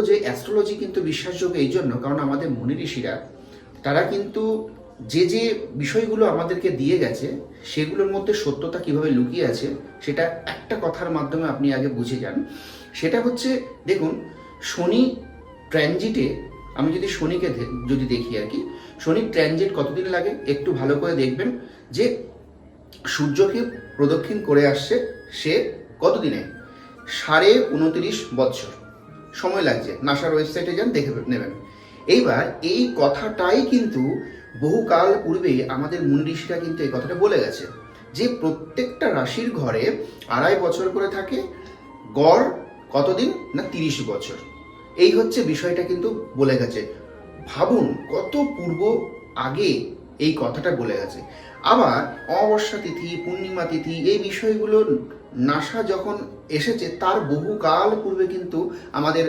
যে অ্যাস্ট্রোলজি কিন্তু বিশ্বাসযোগ্য এই জন্য, কারণ আমাদের মুনি ঋষিরা তারা কিন্তু যে যে বিষয়গুলো আমাদেরকে দিয়ে গেছে সেগুলোর মধ্যে সত্যতা কিভাবে লুকিয়ে আছে সেটা একটা কথার মাধ্যমে আপনি আগে বুঝে যান। সেটা হচ্ছে, দেখুন, শনি ট্রানজিটে, আমি যদি শনিকে যদি দেখি আর কি, শনির ট্রানজিট কতদিন লাগে একটু ভালো করে দেখবেন, যে সূর্যকে প্রদক্ষিণ করে আসছে সে কতদিনে, 29.5 বৎসর সময় লাগছে। নাসার ওয়েবসাইটে যান, দেখে নেবেন। এইবার এই কথাটাই কিন্তু বহুকাল পূর্বে আমাদের মুনি ঋষিরা কিন্তু এই কথাটা বলে গেছে, যে প্রত্যেকটা রাশির ঘরে 2.5 বছর করে থাকে, গড় কতদিন না 30 বছর। এই হচ্ছে বিষয়টা কিন্তু বলে গেছে। ভাবুন কত পূর্ব আগে এই কথাটা বলে গেছে। আবার অমাবস্যা তিথি, পূর্ণিমা তিথি, এই বিষয়গুলো নাসা যখন এসেছে তার বহুকাল পূর্বে কিন্তু আমাদের